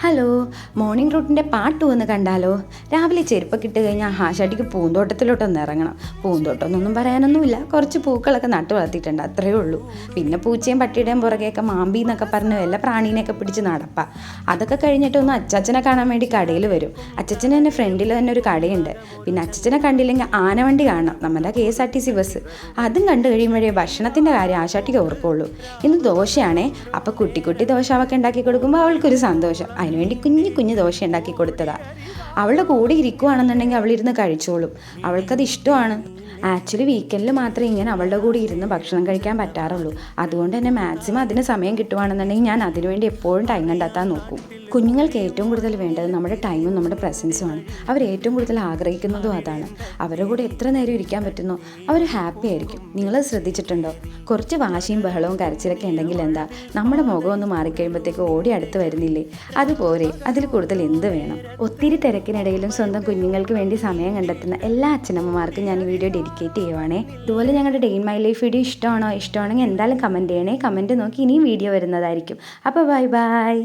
Hello, morning റൂട്ടിൻ്റെ പാട്ട് ഒന്ന് കണ്ടാലോ? രാവിലെ ചെരുപ്പൊക്കെ ഇട്ട് കഴിഞ്ഞാൽ ആശാട്ടിക്ക് പൂന്തോട്ടത്തിലോട്ടൊന്ന് ഇറങ്ങണം. പൂന്തോട്ടമൊന്നും പറയാനൊന്നുമില്ല, കുറച്ച് പൂക്കളൊക്കെ നട്ടു വളർത്തിയിട്ടുണ്ട്, അത്രയേ ഉള്ളൂ. പിന്നെ പൂച്ചയും പട്ടിയുടെയും പുറകെയൊക്കെ മാമ്പി എന്നൊക്കെ പറഞ്ഞ് വല്ല പ്രാണീനെയൊക്കെ പിടിച്ച് നടപ്പാം. അതൊക്കെ കഴിഞ്ഞിട്ടൊന്ന് അച്ചാച്ചനെ കാണാൻ വേണ്ടി കടയിൽ വരും. അച്ചച്ചന് തന്നെ ഫ്രണ്ടിൽ തന്നെ ഒരു കടയുണ്ട്. പിന്നെ അച്ചച്ചനെ കണ്ടില്ലെങ്കിൽ ആനവണ്ടി കാണണം, നമ്മുടെ KSRTC ബസ്. അതും കണ്ടു കഴിയുമ്പോഴേ ഭക്ഷണത്തിൻ്റെ കാര്യം ആശാട്ടിക്ക് ഓർക്കുള്ളൂ. ഇന്ന് ദോശയാണേ. അപ്പോൾ കുട്ടി കുട്ടി ദോശ അവൾക്ക് ഉണ്ടാക്കി കൊടുക്കുമ്പോൾ അവൾക്കൊരു സന്തോഷം. അതിനുവേണ്ടി കുഞ്ഞു കുഞ്ഞു ദോശ ഉണ്ടാക്കി കൊടുത്തതാ. അവളുടെ കൂടെ ഇരിക്കുവാണെന്നുണ്ടെങ്കിൽ അവളിരുന്ന് കഴിച്ചോളും. അവൾക്കത് ഇഷ്ടമാണ്. ആക്ച്വലി വീക്കെൻഡിൽ മാത്രമേ ഇങ്ങനെ അവളുടെ കൂടെ ഇരുന്ന് ഭക്ഷണം കഴിക്കാൻ പറ്റാറുള്ളൂ. അതുകൊണ്ട് തന്നെ മാക്സിമം അതിന് സമയം കിട്ടുവാണെന്നുണ്ടെങ്കിൽ ഞാൻ അതിനുവേണ്ടി എപ്പോഴും ടൈം കണ്ടെത്താൻ നോക്കും. കുഞ്ഞുങ്ങൾക്ക് ഏറ്റവും കൂടുതൽ വേണ്ടത് നമ്മുടെ ടൈമും നമ്മുടെ പ്രസൻസുമാണ്. അവർ ഏറ്റവും കൂടുതൽ ആഗ്രഹിക്കുന്നതും അതാണ്. അവരുടെ കൂടെ എത്ര നേരം ഇരിക്കാൻ പറ്റുന്നോ അവർ ഹാപ്പി ആയിരിക്കും. നിങ്ങളത് ശ്രദ്ധിച്ചിട്ടുണ്ടോ? കുറച്ച് വാശിയും ബഹളവും കരച്ചിലൊക്കെ ഉണ്ടെങ്കിൽ എന്താ, നമ്മുടെ മുഖം ഒന്ന് മാറിക്കഴിയുമ്പോഴത്തേക്ക് ഓടി അടുത്ത് വരുന്നില്ലേ? അതുപോലെ അതിൽ കൂടുതൽ എന്ത് വേണം? ഒത്തിരി തിരക്കിനിടയിലും സ്വന്തം കുഞ്ഞുങ്ങൾക്ക് വേണ്ടി സമയം കണ്ടെത്തുന്ന എല്ലാ അച്ഛനമ്മമാർക്കും ഞാൻ ഈ വീഡിയോ ഡെഡിക്കേറ്റ് ചെയ്യുവാണേ. ഇതുപോലെ ഞങ്ങളുടെ day in my life video ഇഷ്ടമാണെങ്കിൽ എന്തായാലും കമൻറ്റ് ചെയ്യണേ. കമൻറ്റ് നോക്കി ഇനിയും വീഡിയോ വരുന്നതായിരിക്കും. അപ്പോൾ ബൈ ബൈ.